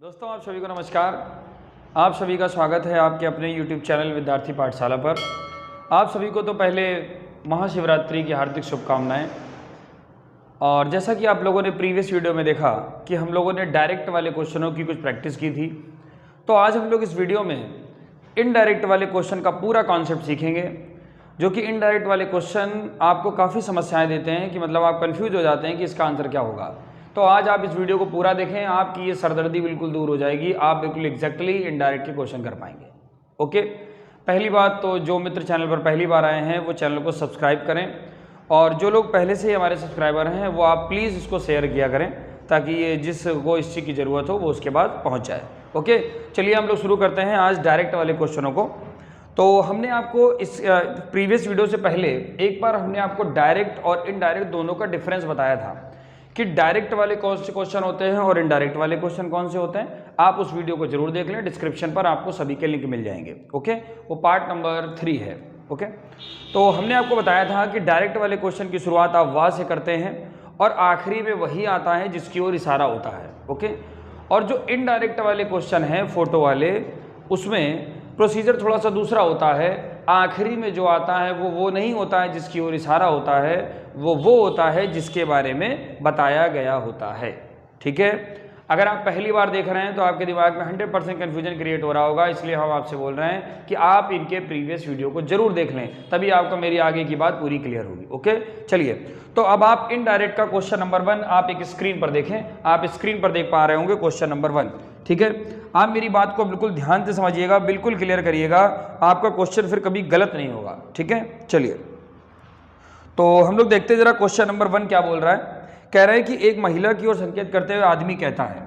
दोस्तों आप सभी को नमस्कार। आप सभी का स्वागत है आपके अपने YouTube चैनल विद्यार्थी पाठशाला पर। आप सभी को तो पहले महाशिवरात्रि की हार्दिक शुभकामनाएं। और जैसा कि आप लोगों ने प्रीवियस वीडियो में देखा कि हम लोगों ने डायरेक्ट वाले क्वेश्चनों की कुछ प्रैक्टिस की थी, तो आज हम लोग इस वीडियो में इनडायरेक्ट वाले क्वेश्चन का पूरा कॉन्सेप्ट सीखेंगे। जो कि इनडायरेक्ट वाले क्वेश्चन आपको काफ़ी समस्याएँ देते हैं कि मतलब आप कन्फ्यूज हो जाते हैं कि इसका आंसर क्या होगा। तो आज आप इस वीडियो को पूरा देखें, आपकी ये सरदर्दी बिल्कुल दूर हो जाएगी, आप बिल्कुल एग्जैक्टली इनडायरेक्ट के क्वेश्चन कर पाएंगे। ओके, पहली बात तो जो मित्र चैनल पर पहली बार आए हैं वो चैनल को सब्सक्राइब करें, और जो लोग पहले से ही हमारे सब्सक्राइबर हैं वो आप प्लीज़ इसको शेयर किया करें ताकि ये जिसको इस चीज़ की ज़रूरत हो वो उसके बाद पहुँच जाए। ओके, चलिए हम लोग शुरू करते हैं आज डायरेक्ट वाले क्वेश्चनों को। तो हमने आपको इस प्रीवियस वीडियो से पहले एक बार हमने आपको डायरेक्ट और इनडायरेक्ट दोनों का डिफरेंस बताया था कि डायरेक्ट वाले कौन से क्वेश्चन होते हैं और इनडायरेक्ट वाले क्वेश्चन कौन से होते हैं। आप उस वीडियो को जरूर देख लें, डिस्क्रिप्शन पर आपको सभी के लिंक मिल जाएंगे। ओके, वो पार्ट नंबर 3 है। ओके, तो हमने आपको बताया था कि डायरेक्ट वाले क्वेश्चन की शुरुआत आप वाह से करते हैं और आखिरी में वही आता है जिसकी ओर इशारा होता है। ओके, और जो इनडायरेक्ट वाले क्वेश्चन हैं फोटो वाले, उसमें प्रोसीजर थोड़ा सा दूसरा होता है। आखिरी में जो आता है वो नहीं होता है जिसकी ओर इशारा होता है, वो होता है जिसके बारे में बताया गया होता है। ठीक है, अगर आप पहली बार देख रहे हैं तो आपके दिमाग में 100% कन्फ्यूजन क्रिएट हो रहा होगा, इसलिए हम आपसे बोल रहे हैं कि आप इनके प्रीवियस वीडियो को जरूर देख लें, तभी आपको मेरी आगे की बात पूरी क्लियर होगी। ओके, चलिए तो अब आप इनडायरेक्ट का क्वेश्चन नंबर 1 आप एक स्क्रीन पर देखें। आप स्क्रीन पर देख पा रहे होंगे क्वेश्चन नंबर 1। ठीक है, आप मेरी बात को बिल्कुल ध्यान से समझिएगा, बिल्कुल क्लियर करिएगा, आपका क्वेश्चन फिर कभी गलत नहीं होगा। ठीक है, चलिए तो हम लोग देखते हैं जरा क्वेश्चन नंबर 1 क्या बोल रहा है। कह रहे हैं कि एक महिला की ओर संकेत करते हुए आदमी कहता है,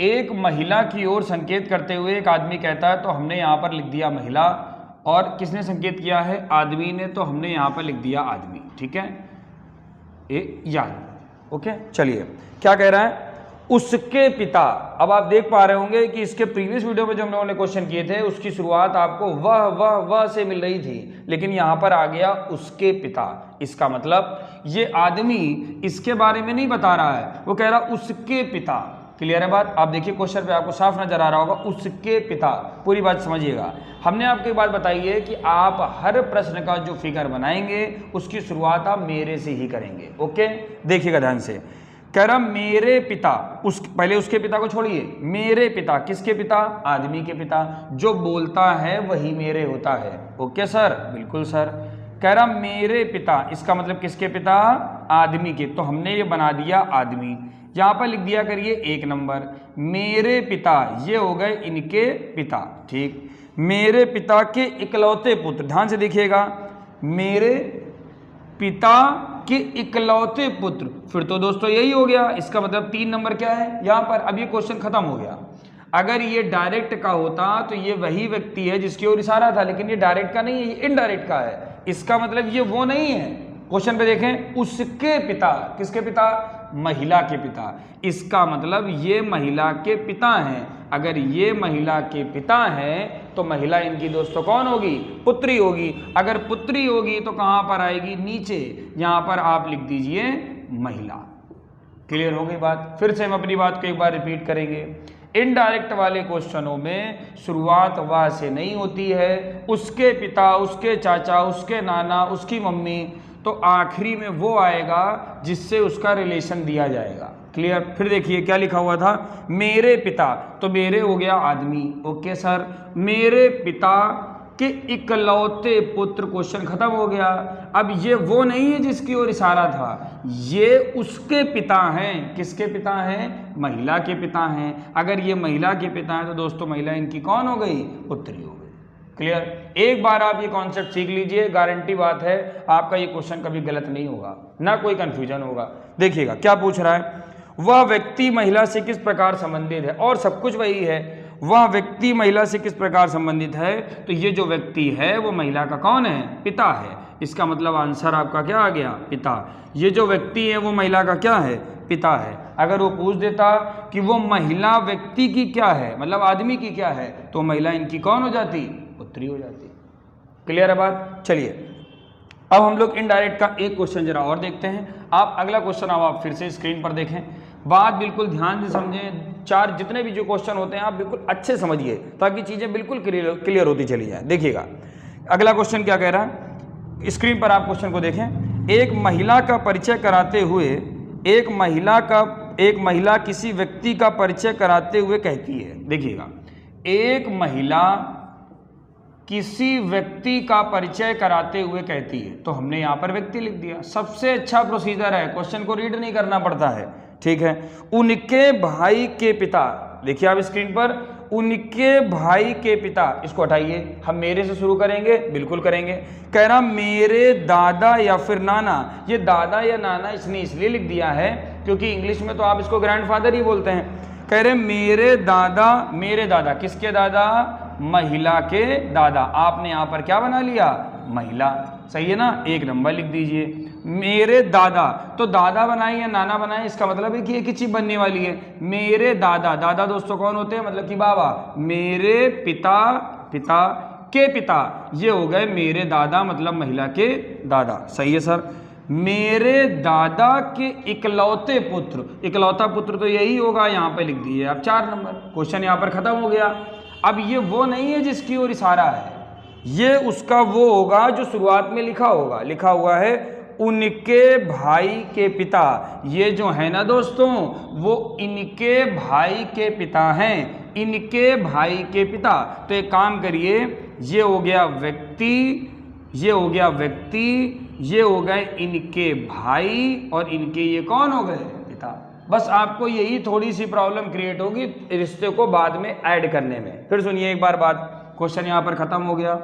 एक महिला की ओर संकेत करते हुए एक आदमी कहता है, तो हमने यहाँ पर लिख दिया महिला, और किसने संकेत किया है? आदमी ने, तो हमने यहाँ पर लिख दिया आदमी। ठीक है, याद। ओके, चलिए क्या कह रहा है? उसके पिता। अब आप देख पा रहे होंगे कि इसके प्रीवियस वीडियो में जो हम लोगों ने क्वेश्चन किए थे उसकी शुरुआत आपको वह से मिल रही थी, लेकिन यहां पर आ गया उसके पिता। इसका मतलब ये आदमी इसके बारे में नहीं बता रहा है, वो कह रहा उसके पिता। क्लियर है बात? आप देखिए क्वेश्चन पे आपको साफ नजर आ रहा होगा, उसके पिता। पूरी बात समझिएगा। हमने आपको एक बात बताई है कि आप हर प्रश्न का जो फिगर बनाएंगे उसकी शुरुआत आप मेरे से ही करेंगे। ओके, देखिएगा ध्यान से। कह रहा मेरे पिता, पहले उसके पिता को छोड़िए, मेरे पिता। किसके पिता? आदमी के पिता। जो बोलता है वही मेरे होता है। Okay sir? बिल्कुल सर। कह रहा मेरे पिता, इसका मतलब किसके पिता? आदमी के। तो हमने ये बना दिया आदमी, यहां पर लिख दिया करिए 1 नंबर। मेरे पिता, ये हो गए इनके पिता। ठीक, मेरे पिता के इकलौते पुत्र। ध्यान से देखिएगा, मेरे पिता के इकलौते पुत्र। फिर तो दोस्तों यही हो गया, इसका मतलब 3 नंबर क्या है यहां पर। अब ये क्वेश्चन खत्म हो गया। अगर ये डायरेक्ट का होता तो ये वही व्यक्ति है जिसकी ओर इशारा था, लेकिन ये डायरेक्ट का नहीं है, ये इनडायरेक्ट का है। इसका मतलब ये वो नहीं है। क्वेश्चन पे देखें, उसके पिता। किसके पिता? महिला के पिता। इसका मतलब ये महिला के पिता हैं। अगर ये महिला के पिता हैं तो महिला इनकी दोस्तों कौन होगी? पुत्री होगी। अगर पुत्री होगी तो कहां पर आएगी? नीचे। यहां पर आप लिख दीजिए महिला। क्लियर हो गई बात? फिर से हम अपनी बात को एक बार रिपीट करेंगे। इनडायरेक्ट वाले क्वेश्चनों में शुरुआत वाह से नहीं होती है। उसके पिता, उसके चाचा, उसके नाना, उसकी मम्मी, तो आखिरी में वो आएगा जिससे उसका रिलेशन दिया जाएगा। क्लियर? फिर देखिए क्या लिखा हुआ था, मेरे पिता, तो मेरे हो गया आदमी। ओके सर, मेरे पिता के इकलौते पुत्र। क्वेश्चन खत्म हो गया। अब ये वो नहीं है जिसकी ओर इशारा था, ये उसके पिता हैं। किसके पिता हैं? महिला के पिता हैं। अगर ये महिला के पिता हैं तो दोस्तों महिला इनकी कौन हो गई? पुत्री हो गई। क्लियर? एक बार आप ये कॉन्सेप्ट सीख लीजिए, गारंटी बात है आपका ये क्वेश्चन कभी गलत नहीं होगा, ना कोई कंफ्यूजन होगा। देखिएगा क्या पूछ रहा है, वह व्यक्ति महिला से किस प्रकार संबंधित है, और सब कुछ वही है। वह व्यक्ति महिला से किस प्रकार संबंधित है, तो ये जो व्यक्ति है वो महिला का कौन है? पिता है। इसका मतलब आंसर आपका क्या आ गया? पिता। ये जो व्यक्ति है वो महिला का क्या है? पिता है। अगर वो पूछ देता कि वो महिला व्यक्ति की क्या है, मतलब आदमी की क्या है, तो महिला इनकी कौन हो जाती? पुत्री हो जाती। क्लियर है बात? चलिए अब हम लोग इनडायरेक्ट का एक क्वेश्चन जरा और देखते हैं। आप अगला क्वेश्चन आप फिर से स्क्रीन पर देखें। बात बिल्कुल ध्यान से समझें, चार जितने भी जो क्वेश्चन होते हैं आप बिल्कुल अच्छे समझिए ताकि चीज़ें बिल्कुल क्लियर होती चली जाए। देखिएगा अगला क्वेश्चन क्या कह रहा है, स्क्रीन पर आप क्वेश्चन को देखें। एक महिला का परिचय कराते हुए एक महिला किसी व्यक्ति का परिचय कराते हुए कहती है, देखिएगा एक महिला किसी व्यक्ति का परिचय कराते हुए कहती है, तो हमने यहाँ पर व्यक्ति लिख दिया। सबसे अच्छा प्रोसीजर है, क्वेश्चन को रीड नहीं करना पड़ता है, ठीक है। उनके भाई के पिता, देखिए आप स्क्रीन पर, उनके भाई के पिता, इसको हटाइए, हम मेरे से शुरू करेंगे, बिल्कुल करेंगे। कह रहा मेरे दादा या फिर नाना, ये दादा या नाना इसने इसलिए लिख दिया है क्योंकि इंग्लिश में तो आप इसको ग्रैंडफादर ही बोलते हैं। कह रहे मेरे दादा, किसके दादा, महिला के दादा। आपने यहां पर क्या बना लिया, महिला, सही है ना, एक नंबर लिख दीजिए। मेरे दादा, तो दादा बनाए या नाना बनाए इसका मतलब है कि एक ही चीज बनने वाली है। मेरे दादा दोस्तों कौन होते हैं, मतलब कि बाबा। मेरे पिता के पिता, ये हो गए मेरे दादा मतलब महिला के दादा, सही है सर। मेरे दादा के इकलौते पुत्र, इकलौता पुत्र तो यही होगा, यहाँ पे लिख दीजिए आप 4 नंबर। क्वेश्चन यहाँ पर खत्म हो गया। अब ये वो नहीं है जिसकी ओर इशारा है, ये उसका वो होगा जो शुरुआत में लिखा होगा। लिखा हुआ है उनके भाई के पिता, ये जो है ना दोस्तों वो इनके भाई के पिता हैं, इनके भाई के पिता। तो एक काम करिए, ये हो गया व्यक्ति, ये हो गया व्यक्ति, ये हो गए इनके भाई और इनके ये कौन हो गए, पिता। बस आपको यही थोड़ी सी प्रॉब्लम क्रिएट होगी रिश्ते को बाद में ऐड करने में। फिर सुनिए एक बार बात, क्वेश्चन यहाँ पर खत्म हो गया।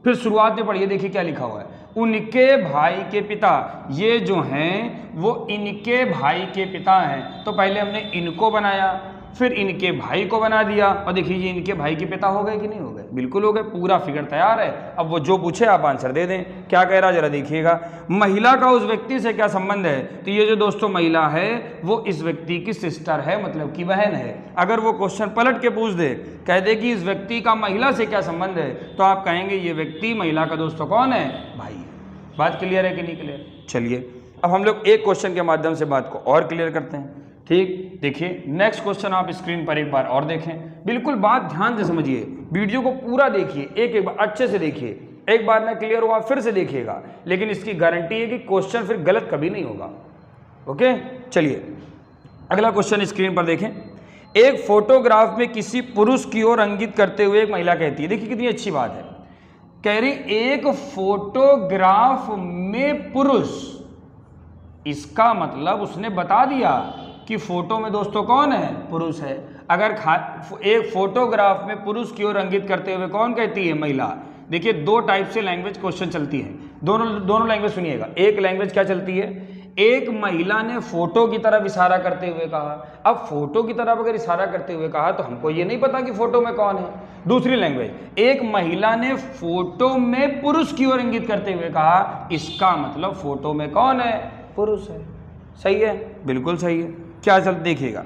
फिर शुरुआत में पढ़िए, देखिए क्या लिखा हुआ है, उनके भाई के पिता, ये जो हैं वो इनके भाई के पिता हैं। तो पहले हमने इनको बनाया, फिर इनके भाई को बना दिया, और देखिए ये इनके भाई के पिता हो गए कि नहीं हो गए, बिल्कुल हो गए, पूरा फिगर तैयार है। अब वो जो पूछे आप आंसर दे दें। क्या कह रहा है जरा देखिएगा, महिला का उस व्यक्ति से क्या संबंध है। तो ये जो दोस्तों महिला है वो इस व्यक्ति की सिस्टर है, मतलब की बहन है। अगर वो क्वेश्चन पलट के पूछ दे, कह दे कि इस व्यक्ति का महिला से क्या संबंध है, तो आप कहेंगे ये व्यक्ति महिला का दोस्तों कौन है, भाई है। बात क्लियर है कि नहीं क्लियर। चलिए अब हम लोग एक क्वेश्चन के माध्यम से बात को और क्लियर करते हैं, ठीक। देखिए नेक्स्ट क्वेश्चन आप स्क्रीन पर एक बार और देखें, बिल्कुल बात ध्यान से समझिए, वीडियो को पूरा देखिए, एक बार अच्छे से देखिए, एक बार ना क्लियर हुआ फिर से देखिएगा, लेकिन इसकी गारंटी है कि क्वेश्चन फिर गलत कभी नहीं होगा। ओके चलिए अगला क्वेश्चन स्क्रीन पर देखें। एक फोटोग्राफ में किसी पुरुष की ओर इंगित करते हुए एक महिला कहती है, देखिए कितनी अच्छी बात है, कह रही एक फोटोग्राफ में पुरुष, इसका मतलब उसने बता दिया कि फोटो में दोस्तों कौन है, पुरुष है। अगर एक फोटोग्राफ में पुरुष की ओर इंगित करते हुए कौन कहती है, महिला। देखिए दो टाइप से लैंग्वेज क्वेश्चन चलती है, दोनों लैंग्वेज सुनिएगा। एक लैंग्वेज क्या चलती है, एक महिला ने फोटो की तरफ इशारा करते हुए कहा। अब फोटो की तरफ अगर इशारा करते हुए कहा तो हमको ये नहीं पता कि फोटो में कौन है। दूसरी लैंग्वेज, एक महिला ने फोटो में पुरुष की ओर इंगित करते हुए कहा, इसका मतलब फोटो में कौन है, पुरुष है। सही है, बिल्कुल सही है। क्या चल देखिएगा,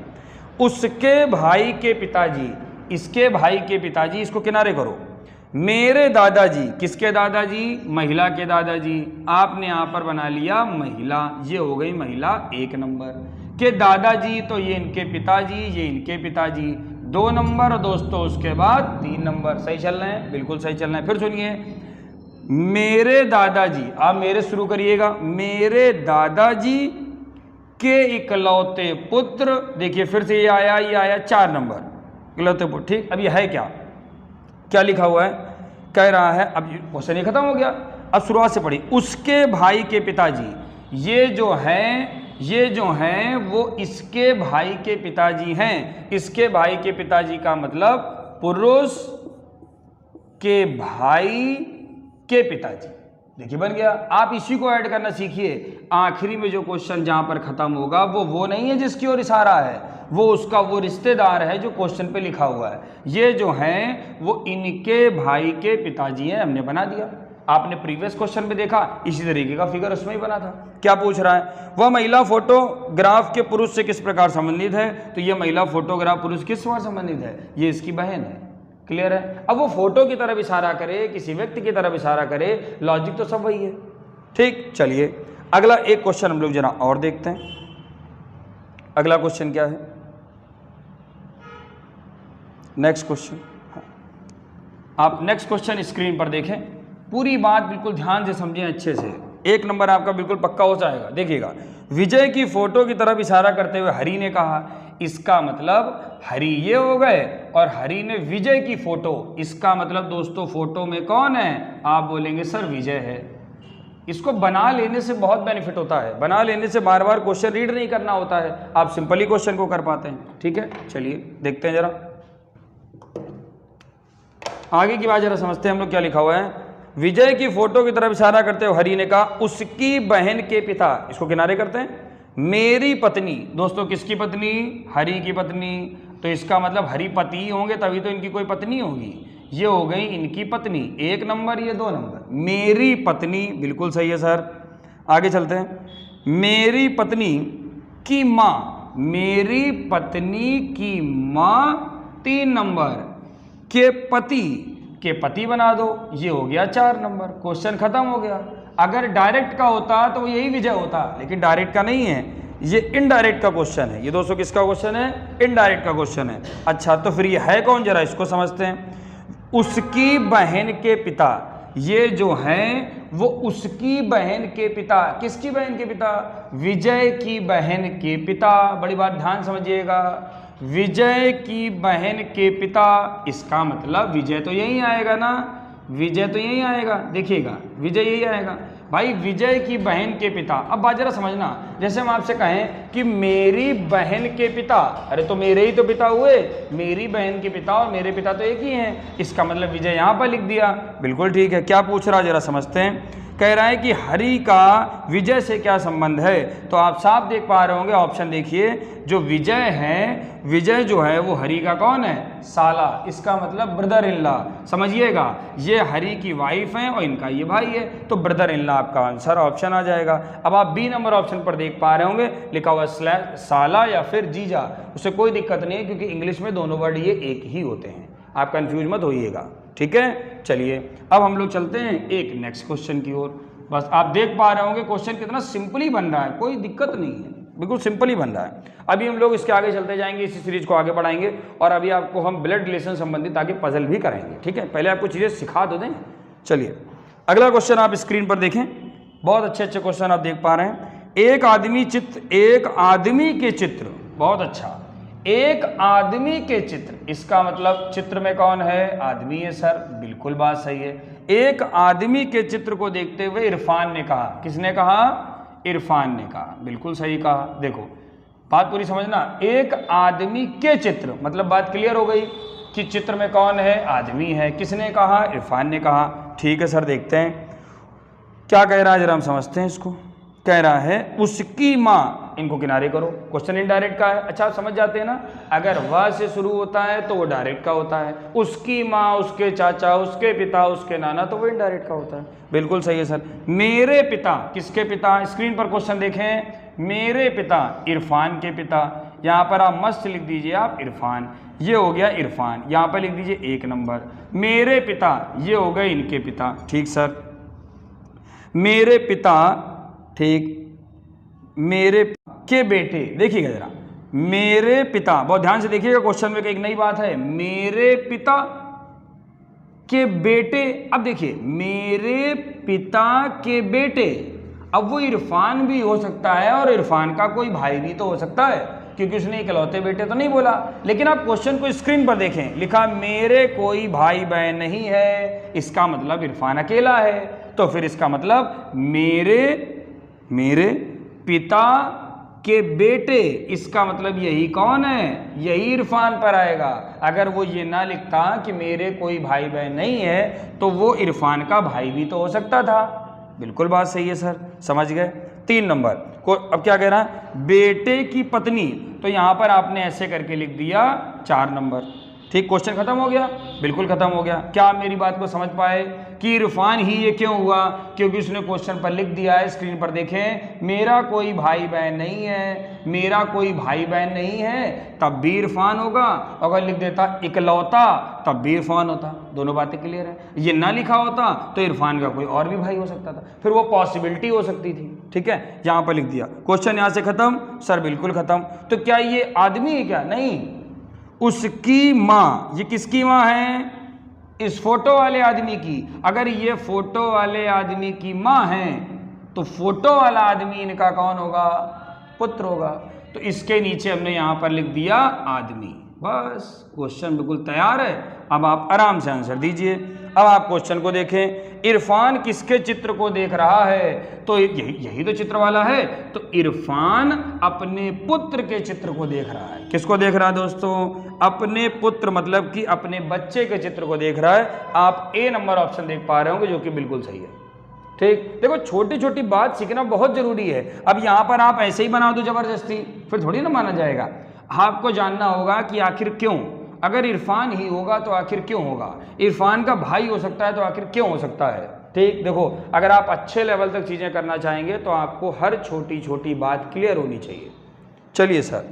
उसके भाई के पिताजी, इसके भाई के पिताजी, इसको किनारे करो, मेरे दादाजी, किसके दादाजी, महिला के दादाजी। आपने यहां पर बना लिया महिला, ये हो गई महिला 1 नंबर के दादाजी, तो ये इनके पिताजी, ये इनके पिताजी 2 नंबर, और दोस्तों उसके बाद 3 नंबर। सही चल रहे हैं, बिल्कुल सही चल रहे हैं। फिर सुनिए, मेरे दादाजी, आप मेरे शुरू करिएगा, मेरे दादाजी के इकलौते पुत्र, देखिए फिर से ये आया 4 नंबर, इकलौते पुत्र, ठीक। अब ये है क्या लिखा हुआ है, कह रहा है, अब क्वेश्चन ही खत्म हो गया। अब शुरुआत से पढ़ी, उसके भाई के पिताजी, ये जो हैं वो इसके भाई के पिताजी हैं। इसके भाई के पिताजी का मतलब पुरुष के भाई के पिताजी। देखिए बन गया। आप इसी को ऐड करना सीखिए। आखिरी में जो क्वेश्चन जहां पर खत्म होगा वो नहीं है जिसकी ओर इशारा है, वो उसका वो रिश्तेदार है जो क्वेश्चन पे लिखा हुआ है। ये जो हैं वो इनके भाई के पिताजी हैं, हमने बना दिया। आपने प्रीवियस क्वेश्चन में देखा इसी तरीके का फिगर उसमें ही बना था। क्या पूछ रहा है, वह महिला फोटोग्राफ के पुरुष से किस प्रकार संबंधित है। तो ये महिला फोटोग्राफ पुरुष किस प्रकार संबंधित है, ये इसकी बहन है। क्लियर है। अब वो फोटो की तरफ इशारा करे, किसी व्यक्ति की तरफ इशारा करे, लॉजिक तो सब वही है। ठीक, चलिए अगला एक क्वेश्चन हम लोग जरा और देखते हैं। अगला क्वेश्चन क्या है, नेक्स्ट क्वेश्चन, आप नेक्स्ट क्वेश्चन स्क्रीन पर देखें, पूरी बात बिल्कुल ध्यान से समझें अच्छे से, 1 नंबर आपका बिल्कुल पक्का हो जाएगा। देखिएगा, विजय की फोटो की तरफ इशारा करते हुए हरि ने कहा, इसका मतलब हरि ये हो गए और हरि ने विजय की फोटो, इसका मतलब दोस्तों फोटो में कौन है, आप बोलेंगे सर विजय है। इसको बना लेने से बहुत बेनिफिट होता है, बना लेने से बार बार क्वेश्चन रीड नहीं करना होता है, आप सिंपली क्वेश्चन को कर पाते हैं। ठीक है, चलिए देखते हैं जरा आगे की बात, जरा समझते हैं हम लोग क्या लिखा हुआ है। विजय की फोटो की तरफ इशारा करते हुए हरि ने कहा, उसकी बहन के पिता, इसको किनारे करते हैं, मेरी पत्नी, दोस्तों किसकी पत्नी, हरि की पत्नी, तो इसका मतलब हरि पति होंगे तभी तो इनकी कोई पत्नी होगी, ये हो गई इनकी पत्नी, 1 नंबर, ये 2 नंबर। मेरी पत्नी बिल्कुल सही है सर, आगे चलते हैं। मेरी पत्नी की माँ, मेरी पत्नी की माँ 3 नंबर, के पति बना दो, ये हो गया 4 नंबर, क्वेश्चन खत्म हो गया। अगर डायरेक्ट का होता तो यही विजय होता, लेकिन डायरेक्ट का नहीं है, ये इनडायरेक्ट का क्वेश्चन है। ये दोस्तों किसका क्वेश्चन है, इनडायरेक्ट का क्वेश्चन है। अच्छा, तो फिर ये है कौन, जरा इसको समझते हैं। उसकी बहन के पिता, ये जो हैं वो उसकी बहन के पिता, किसकी बहन के पिता, विजय की बहन के पिता, बड़ी बात ध्यान समझिएगा, विजय की बहन के पिता, इसका मतलब विजय तो यही आएगा ना, विजय तो यही आएगा, देखिएगा विजय यही आएगा भाई, विजय की बहन के पिता। अब बात जरा समझना, जैसे हम आपसे कहें कि मेरी बहन के पिता, अरे तो मेरे ही तो पिता हुए, मेरी बहन के पिता और मेरे पिता तो एक ही हैं, इसका मतलब विजय यहाँ पर लिख दिया, बिल्कुल ठीक है। क्या पूछ रहा जरा समझते हैं, कह रहा है कि हरि का विजय से क्या संबंध है, तो आप साफ देख पा रहे होंगे, ऑप्शन देखिए, जो विजय है, विजय जो है वो हरि का कौन है, साला, इसका मतलब ब्रदर इन लॉ, समझिएगा, ये हरि की वाइफ है और इनका ये भाई है, तो ब्रदर इन लॉ आपका आंसर ऑप्शन आ जाएगा। अब आप बी नंबर ऑप्शन पर देख पा रहे होंगे, लिखा हुआ साला या फिर जीजा, उससे कोई दिक्कत नहीं है, क्योंकि इंग्लिश में दोनों वर्ड ये एक ही होते हैं, आप कंफ्यूज मत होइएगा। ठीक है, चलिए अब हम लोग चलते हैं एक नेक्स्ट क्वेश्चन की ओर। बस आप देख पा रहे होंगे क्वेश्चन कितना सिंपली बन रहा है, कोई दिक्कत नहीं है, बिल्कुल सिंपल ही बन रहा है। अभी हम लोग इसके आगे चलते जाएंगे, इसी सीरीज को आगे बढ़ाएंगे, और अभी आपको हम ब्लड रिलेशन संबंधित आगे पजल भी कराएंगे। ठीक है, पहले आपको चीज़ें सिखा दो दें। चलिए अगला क्वेश्चन आप स्क्रीन पर देखें, बहुत अच्छे अच्छे क्वेश्चन आप देख पा रहे हैं। एक आदमी के चित्र, बहुत अच्छा, एक आदमी के चित्र, इसका मतलब चित्र में कौन है, आदमी है सर, बिल्कुल बात सही है। एक आदमी के चित्र को देखते हुए इरफान ने कहा, किसने कहा, इरफान ने कहा, बिल्कुल सही कहा। देखो बात पूरी समझना, एक आदमी के चित्र मतलब बात क्लियर हो गई कि चित्र में कौन है, आदमी है, किसने कहा, इरफान ने कहा। ठीक है सर, देखते हैं क्या कह रहा है, जरा हम समझते हैं इसको। कह रहा है उसकी माँ, इनको किनारे करो, क्वेश्चन इनडायरेक्ट का है। अच्छा आप समझ जाते हैं ना, अगर वह से शुरू होता है तो वो डायरेक्ट का होता है, उसकी माँ, उसके चाचा, उसके पिता, उसके नाना, तो वो इनडायरेक्ट का होता है। बिल्कुल सही है सर। मेरे पिता, किसके पिता, स्क्रीन पर क्वेश्चन देखें, मेरे पिता, इरफान के पिता, यहाँ पर आप मस्त लिख दीजिए आप इरफान, ये हो गया इरफान, यहाँ पर लिख दीजिए 1 नंबर। मेरे पिता, ये हो गए इनके पिता। ठीक सर, मेरे पिता, ठीक, मेरे के बेटे, देखिएगा जरा, मेरे पिता, बहुत ध्यान से देखिएगा, क्वेश्चन में एक नई बात है, मेरे पिता के बेटे। अब देखिए, मेरे पिता के बेटे, अब वो इरफान भी हो सकता है और इरफान का कोई भाई भी तो हो सकता है, क्योंकि उसने इकलौते बेटे तो नहीं बोला। लेकिन आप क्वेश्चन को स्क्रीन पर देखें, लिखा मेरे कोई भाई बहन नहीं है, इसका मतलब इरफान अकेला है, तो फिर इसका मतलब मेरे पिता के बेटे, इसका मतलब यही कौन है, यही इरफान पर आएगा। अगर वो ये ना लिखता कि मेरे कोई भाई बहन नहीं है, तो वो इरफान का भाई भी तो हो सकता था। बिल्कुल बात सही है सर, समझ गए। 3 नंबर को अब क्या कह रहा है, बेटे की पत्नी, तो यहां पर आपने ऐसे करके लिख दिया 4 नंबर। ठीक, क्वेश्चन खत्म हो गया, बिल्कुल खत्म हो गया। क्या आप मेरी बात को समझ पाए कि इरफान ही ये क्यों हुआ? क्योंकि उसने क्वेश्चन पर लिख दिया है, स्क्रीन पर देखें, मेरा कोई भाई बहन नहीं है, मेरा कोई भाई बहन नहीं है, तब भी इरफान होगा। अगर लिख देता इकलौता, तब भी इरफान होता। दोनों बातें क्लियर है। ये ना लिखा होता तो इरफान का कोई और भी भाई हो सकता था, फिर वो पॉसिबिलिटी हो सकती थी। ठीक है, यहाँ पर लिख दिया, क्वेश्चन यहाँ से खत्म। सर बिल्कुल खत्म। तो क्या ये आदमी है क्या? नहीं, उसकी माँ। ये किसकी माँ है? इस फोटो वाले आदमी की। अगर ये फोटो वाले आदमी की माँ है तो फोटो वाला आदमी इनका कौन होगा? पुत्र होगा। तो इसके नीचे हमने यहां पर लिख दिया आदमी। बस क्वेश्चन बिल्कुल तैयार है। अब आप आराम से आंसर दीजिए। अब आप क्वेश्चन को देखें, इरफान किसके चित्र को देख रहा है? तो यही तो चित्र वाला है। तो इरफान अपने पुत्र के चित्र को देख रहा है। किसको देख रहा है दोस्तों? अपने पुत्र, मतलब कि अपने बच्चे के चित्र को देख रहा है। आप ए नंबर ऑप्शन देख पा रहे होंगे, जो कि बिल्कुल सही है। ठीक, देखो छोटी छोटी बात सीखना बहुत जरूरी है। अब यहां पर आप ऐसे ही बना दो जबरदस्ती, फिर थोड़ी ना माना जाएगा। आपको जानना होगा कि आखिर क्यों। अगर इरफान ही होगा तो आखिर क्यों होगा? इरफान का भाई हो सकता है तो आखिर क्यों हो सकता है? ठीक, देखो अगर आप अच्छे लेवल तक चीजें करना चाहेंगे तो आपको हर छोटी छोटी बात क्लियर होनी चाहिए। चलिए सर,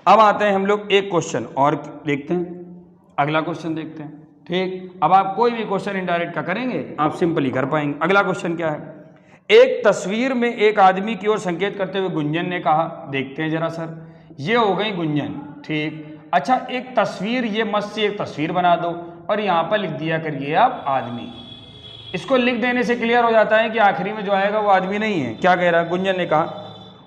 अब आते हैं हम लोग एक क्वेश्चन और देखते हैं। अगला क्वेश्चन देखते हैं। ठीक, अब आप कोई भी क्वेश्चन इनडायरेक्ट का करेंगे आप सिंपली कर पाएंगे। अगला क्वेश्चन क्या है? एक तस्वीर में एक आदमी की ओर संकेत करते हुए गुंजन ने कहा, देखते हैं जरा सर, ये हो गई गुंजन। ठीक, अच्छा एक तस्वीर, ये मस्त सी एक तस्वीर बना दो और यहाँ पर लिख दिया करिए आप आदमी। इसको लिख देने से क्लियर हो जाता है कि आखिरी में जो आएगा वो आदमी नहीं है। क्या कह रहा है? गुंजन ने कहा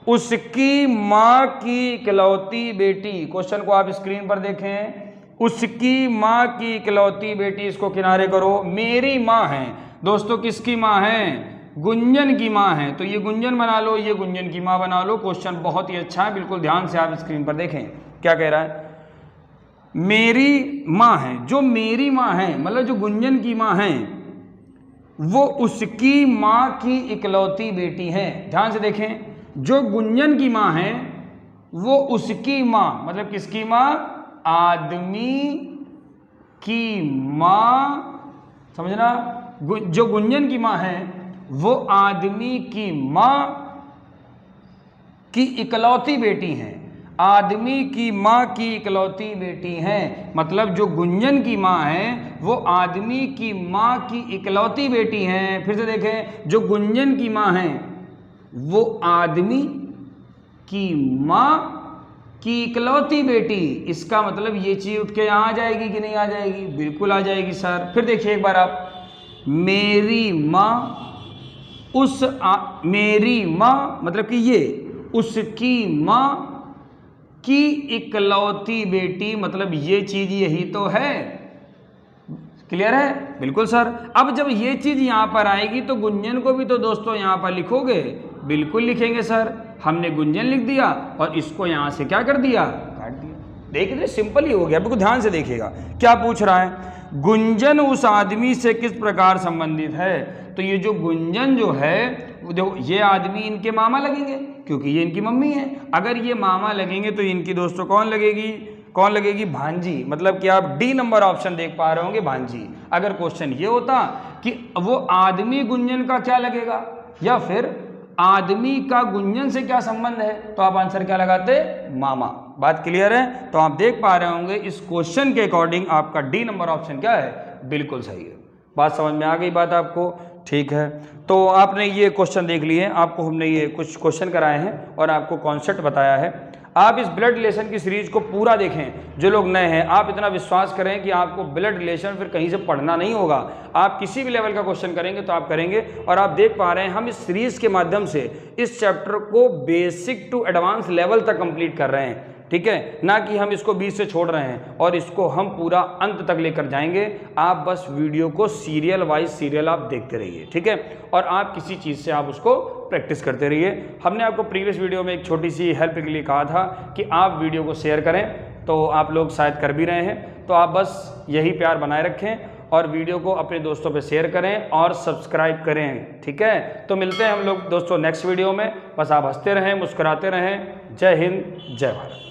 उसकी माँ की इकलौती बेटी। क्वेश्चन को आप स्क्रीन पर देखें, उसकी माँ की इकलौती बेटी, इसको किनारे करो, मेरी माँ है। दोस्तों किसकी माँ है? गुंजन की माँ है। तो ये गुंजन बना लो, ये गुंजन की माँ बना लो। क्वेश्चन बहुत ही अच्छा है, बिल्कुल ध्यान से आप स्क्रीन पर देखें। क्या कह रहा है? मेरी माँ है, जो मेरी माँ है मतलब जो गुंजन की माँ है, वो उसकी माँ की इकलौती बेटी है। ध्यान से देखें, जो गुंजन की माँ है वो उसकी माँ, मतलब किसकी माँ? आदमी की माँ। समझना, जो गुंजन की माँ है वो आदमी की माँ की इकलौती बेटी है। आदमी की माँ की इकलौती बेटी है, मतलब जो गुंजन की माँ है वो आदमी की माँ की इकलौती बेटी है। फिर से देखें, जो गुंजन की माँ है वो आदमी की माँ की इकलौती बेटी। इसका मतलब ये चीज उठ के यहाँ आ जाएगी कि नहीं आ जाएगी? बिल्कुल आ जाएगी सर। फिर देखिए एक बार आप, मेरी माँ, मेरी माँ मतलब कि ये उसकी माँ की इकलौती बेटी, मतलब ये चीज यही तो है। क्लियर है? बिल्कुल सर। अब जब ये चीज यहां पर आएगी तो गुंजन को भी तो दोस्तों यहां पर लिखोगे? बिल्कुल लिखेंगे सर। हमने गुंजन लिख दिया और इसको यहां से क्या कर दिया? काट दिया। देखिए सिंपल ही हो गया। बिल्कुल ध्यान से देखिएगा क्या पूछ रहा है। गुंजन उस आदमी से किस प्रकार संबंधित है? तो ये जो गुंजन जो है, देखो ये आदमी इनके मामा लगेंगे क्योंकि ये इनकी मम्मी है। अगर ये मामा लगेंगे तो इनकी दोस्तों कौन लगेगी? कौन लगेगी? भांजी। मतलब कि आप डी नंबर ऑप्शन देख पा रहे होंगे, भांजी। अगर क्वेश्चन ये होता कि वो आदमी गुंजन का क्या लगेगा या फिर आदमी का गुंजन से क्या संबंध है, तो आप आंसर क्या लगाते? मामा। बात क्लियर है? तो आप देख पा रहे होंगे इस क्वेश्चन के अकॉर्डिंग आपका डी नंबर ऑप्शन क्या है? बिल्कुल सही है। बात समझ में आ गई बात आपको? ठीक है, तो आपने ये क्वेश्चन देख लिए, आपको हमने ये कुछ क्वेश्चन कराए हैं और आपको कॉन्सेप्ट बताया है। आप इस ब्लड रिलेशन की सीरीज को पूरा देखें। जो लोग नए हैं, आप इतना विश्वास करें कि आपको ब्लड रिलेशन फिर कहीं से पढ़ना नहीं होगा। आप किसी भी लेवल का क्वेश्चन करेंगे तो आप करेंगे। और आप देख पा रहे हैं हम इस सीरीज के माध्यम से इस चैप्टर को बेसिक टू एडवांस लेवल तक कंप्लीट कर रहे हैं। ठीक है, ना कि हम इसको बीच से छोड़ रहे हैं, और इसको हम पूरा अंत तक लेकर जाएंगे। आप बस वीडियो को सीरियल वाइज सीरियल आप देखते रहिए। ठीक है, और आप किसी चीज़ से आप उसको प्रैक्टिस करते रहिए। हमने आपको प्रीवियस वीडियो में एक छोटी सी हेल्प के लिए कहा था कि आप वीडियो को शेयर करें, तो आप लोग शायद कर भी रहे हैं। तो आप बस यही प्यार बनाए रखें और वीडियो को अपने दोस्तों पे शेयर करें और सब्सक्राइब करें। ठीक है, तो मिलते हैं हम लोग दोस्तों नेक्स्ट वीडियो में। बस आप हंसते रहें, मुस्कुराते रहें। जय हिंद, जय भारत।